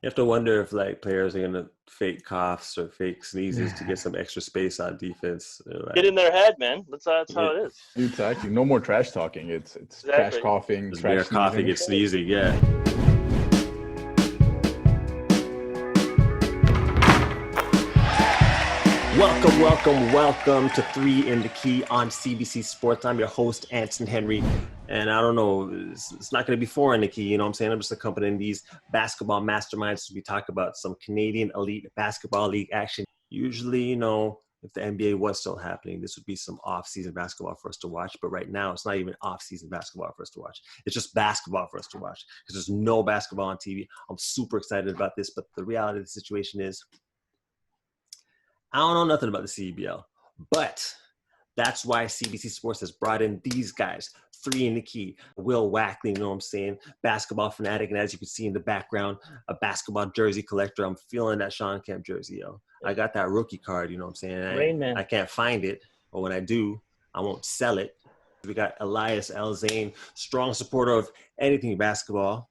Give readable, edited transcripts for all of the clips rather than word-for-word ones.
You have to wonder if like players are gonna fake coughs or fake sneezes to get some extra space on defense. Get in their head, man. That's how it is. Exactly. No more trash talking. It's Exactly. trash coughing, Just trash mere coughing sneezing. and sneezing. Yeah. Welcome to 3 in the Key on CBC Sports. I'm your host, Anson Henry. And I don't know, it's not going to be 4 in the Key, you know what I'm saying? I'm just accompanying these basketball masterminds as we talk about some Canadian elite basketball league action. Usually, you know, if the NBA was still happening, this would be some off-season basketball for us to watch. But right now, it's not even off-season basketball for us to watch. It's just basketball for us to watch because there's no basketball on TV. I'm super excited about this, but the reality of the situation is I don't know nothing about the CEBL, but that's why CBC Sports has brought in these guys, 3 in the Key. Will Wackley, you know what I'm saying? Basketball fanatic, and as you can see in the background, a basketball jersey collector. I'm feeling that Sean Kemp jersey, yo. I got that rookie card, you know what I'm saying? Rain Man. I can't find it, but when I do, I won't sell it. We got Elias El-Zein, strong supporter of anything basketball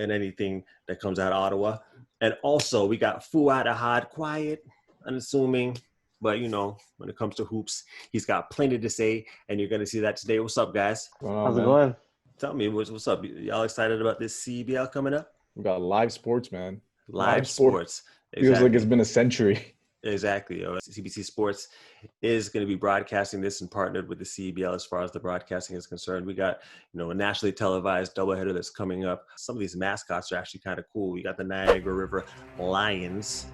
and anything that comes out of Ottawa. And also, we got Fuad Ahad, quiet, unassuming, but you know, when it comes to hoops, he's got plenty to say, and you're going to see that today. What's up, guys? How's it going? Tell me, what's up? Y'all excited about this CEBL coming up? We got live sports, man. Live sports. Exactly. Feels like it's been a century. Exactly. CBC Sports is going to be broadcasting this and partnered with the CEBL as far as the broadcasting is concerned. We got, you know, a nationally televised doubleheader that's coming up. Some of these mascots are actually kind of cool. We got the Niagara River Lions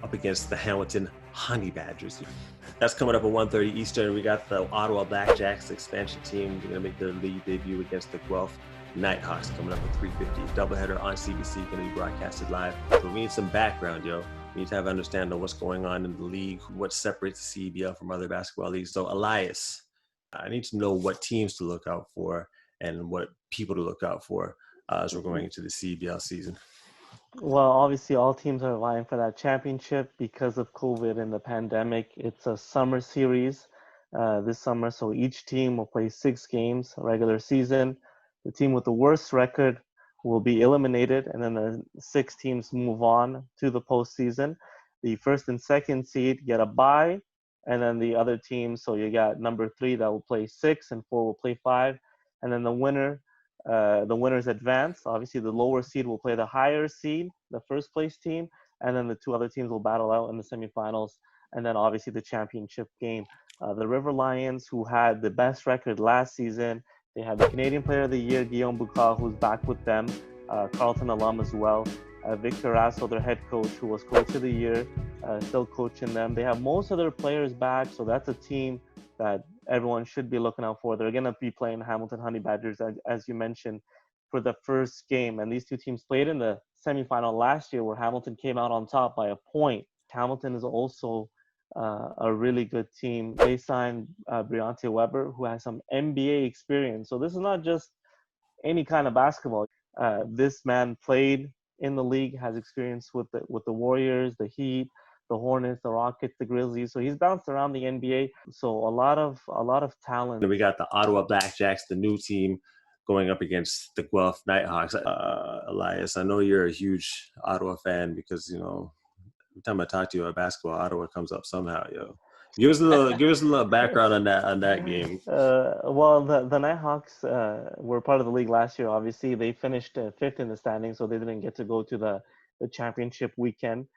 up against the Hamilton Honey Badgers. That's coming up at 1:30 Eastern. We got the Ottawa Blackjacks expansion team. They're going to make their league debut against the Guelph Nighthawks coming up at 3:50. Doubleheader on CBC, going to be broadcasted live. So we need some background, yo. We need to have an understanding of what's going on in the league, what separates the CEBL from other basketball leagues. So Elias, I need to know what teams to look out for and what people to look out for as we're going into the CEBL season. Well, obviously, all teams are vying for that championship because of COVID and the pandemic. It's a summer series this summer, so each team will play 6 games, regular season. The team with the worst record will be eliminated, and then the 6 teams move on to the postseason. The first and second seed get a bye, and then the other teams, so you got number 3 that will play 6, and 4 will play 5, and then the winners advance. Obviously, the lower seed will play the higher seed, the first place team, and then the 2 other teams will battle out in the semifinals, and then obviously the championship game. The River Lions, who had the best record last season, they had the Canadian Player of the Year, Guillaume Boucard, who's back with them, Carleton alum as well. Victor Rasso, their head coach, who was Coach of the Year, still coaching them. They have most of their players back, so that's a team that everyone should be looking out for. They're going to be playing Hamilton Honey Badgers, as you mentioned, for the first game. And these 2 teams played in the semifinal last year where Hamilton came out on top by a point. Hamilton is also a really good team. They signed Briante Weber, who has some NBA experience. So this is not just any kind of basketball. This man played in the league, has experience with the Warriors, the Heat, the Hornets, the Rockets, the Grizzlies. So he's bounced around the NBA. So a lot of talent. We got the Ottawa Blackjacks, the new team, going up against the Guelph Nighthawks. Elias, I know you're a huge Ottawa fan because, you know, every time I talk to you about basketball, Ottawa comes up somehow, yo. Give us a little background on that game. Well, the Nighthawks were part of the league last year. Obviously, they finished 5th in the standings, so they didn't get to go to the championship weekend.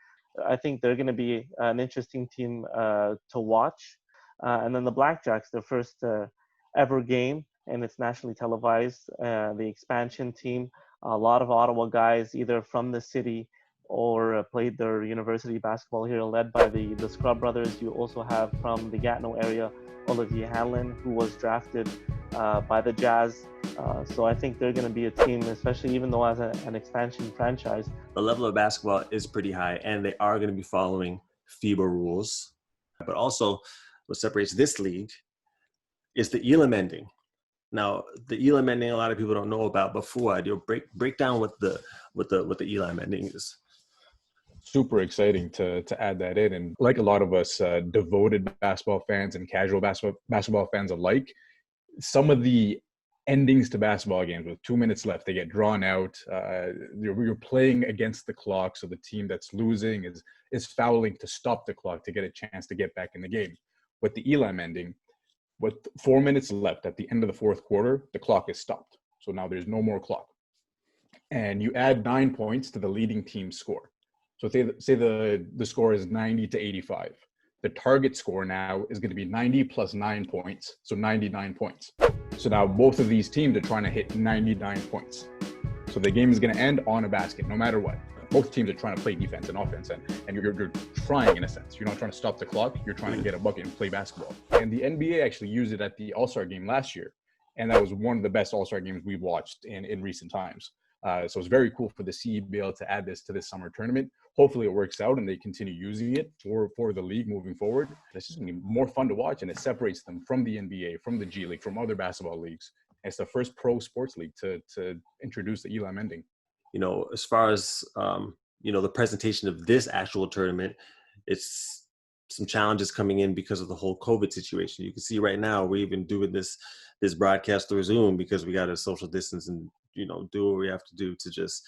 I think they're going to be an interesting team to watch. And then the Blackjacks, their first ever game, and it's nationally televised. The expansion team, a lot of Ottawa guys, either from the city or played their university basketball here, led by the Scrub brothers. You also have from the Gatineau area, Olivier Hanlon, who was drafted by the Jazz. So I think they're going to be a team, especially even though as an expansion franchise. The level of basketball is pretty high, and they are going to be following FIBA rules. But also, what separates this league is the Elam ending. Now, the Elam ending, a lot of people don't know about. But Fuad, you'll break down what the Elam ending is. Super exciting to add that in. And like a lot of us devoted basketball fans and casual basketball fans alike, some of the endings to basketball games with 2 minutes left. They get drawn out. You're playing against the clock, so the team that's losing is fouling to stop the clock to get a chance to get back in the game. With the Elam ending, with 4 minutes left at the end of the fourth quarter, the clock is stopped. So now there's no more clock. And you add 9 points to the leading team's score. So say the score is 90 to 85. The target score now is going to be 90 plus 9 points, so 99 points. So now both of these teams are trying to hit 99 points. So the game is going to end on a basket, no matter what. Both teams are trying to play defense and offense, and you're trying in a sense. You're not trying to stop the clock. You're trying to get a bucket and play basketball. And the NBA actually used it at the All-Star game last year, and that was one of the best All-Star games we've watched in recent times. So it's very cool for the CEBL to add this to this summer tournament. Hopefully it works out and they continue using it for the league moving forward. It's just going to be more fun to watch, and it separates them from the NBA, from the G League, from other basketball leagues. And it's the first pro sports league to introduce the Elam ending. As far as, the presentation of this actual tournament, it's some challenges coming in because of the whole COVID situation. You can see right now we're even doing this broadcast through Zoom because we got to social distance and do what we have to do to just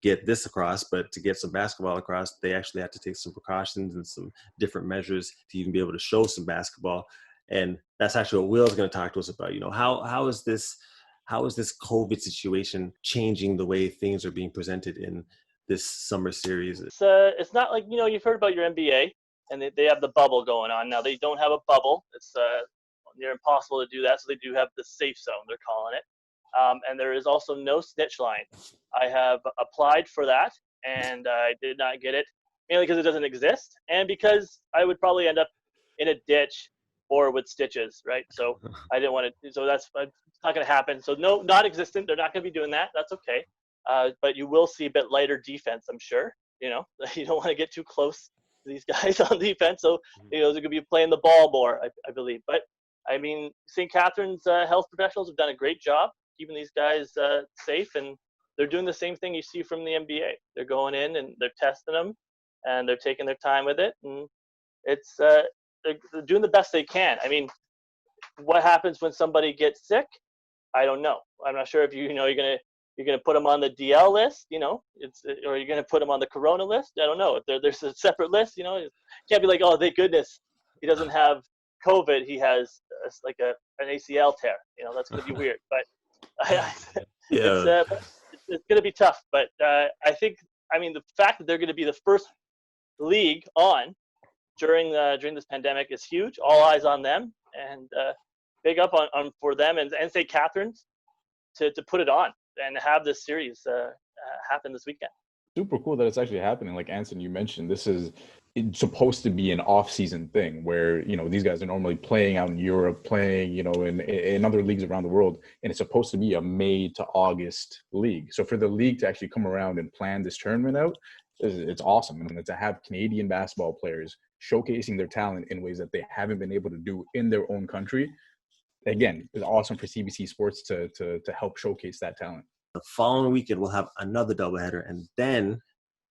get this across. But to get some basketball across, they actually have to take some precautions and some different measures to even be able to show some basketball. And that's actually what Will's going to talk to us about. How is this COVID situation changing the way things are being presented in this summer series? It's not like, you've heard about your NBA and they have the bubble going on. Now they don't have a bubble. It's near impossible to do that. So they do have the safe zone, they're calling it. And there is also no snitch line. I have applied for that, and I did not get it, mainly because it doesn't exist, and because I would probably end up in a ditch or with stitches, right? So I didn't want to. So that's not going to happen. So no, not existent. They're not going to be doing that. That's okay. But you will see a bit lighter defense, I'm sure. You don't want to get too close to these guys on defense. So they're going to be playing the ball more, I believe. But I mean, St. Catherine's health professionals have done a great job keeping these guys safe, and they're doing the same thing you see from the NBA. They're going in and they're testing them, and they're taking their time with it, and it's they're doing the best they can. I mean, what happens when somebody gets sick? I don't know. I'm not sure if you're gonna put them on the DL list, or you're gonna put them on the Corona list. I don't know. If there's a separate list, it can't be like, oh, thank goodness he doesn't have COVID. He has an ACL tear. That's gonna be weird, but. It's going to be tough, but I think, the fact that they're going to be the first league on during this pandemic is huge. All eyes on them, and big up on for them and St. Catherine's to put it on and have this series happen this weekend. Super cool that it's actually happening. Like Anson, you mentioned, it's supposed to be an off-season thing where, these guys are normally playing out in Europe, playing, in other leagues around the world, and it's supposed to be a May to August league. So for the league to actually come around and plan this tournament out, it's awesome. And to have Canadian basketball players showcasing their talent in ways that they haven't been able to do in their own country, again, it's awesome for CBC Sports to help showcase that talent. The following weekend, we'll have another doubleheader, and then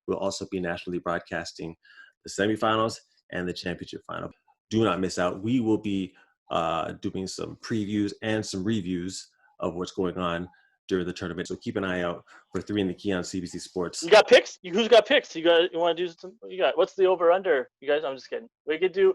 we'll also be nationally broadcasting the semifinals and the championship final. Do not miss out. We will be doing some previews and some reviews of what's going on during the tournament. So keep an eye out for 3 in the Key on CBC Sports. You got picks? Who's got picks? You want to do some? You got what's the over under? You guys? I'm just kidding. We could do.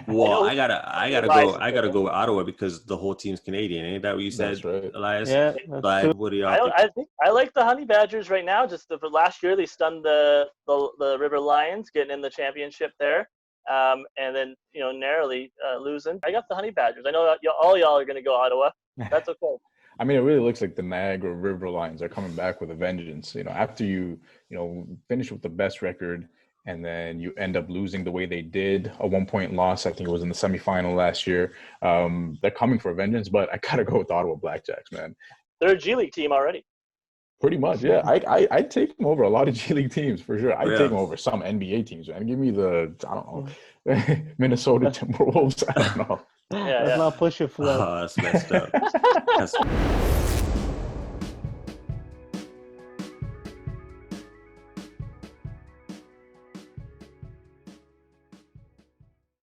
Well, I gotta go with Ottawa because the whole team's Canadian. Ain't that what you said, That's right. Elias? Yeah, that's true. What do y'all think? I think I like the Honey Badgers right now. Just for last year, they stunned the River Lions, getting in the championship there, and then narrowly losing. I got the Honey Badgers. I know all y'all are going to go Ottawa. That's okay. I mean, it really looks like the Niagara River Lions are coming back with a vengeance. After you finish with the best record and then you end up losing the way they did, a 1-point loss, I think it was in the semifinal last year. They're coming for vengeance, but I gotta go with Ottawa Blackjacks, man. They're a G League team already. Pretty much, yeah. I'd take them over a lot of G League teams for sure. I'd take them over some NBA teams, man. Give me Minnesota Timberwolves. I don't know. Let's not push it for that. Oh, that's messed up.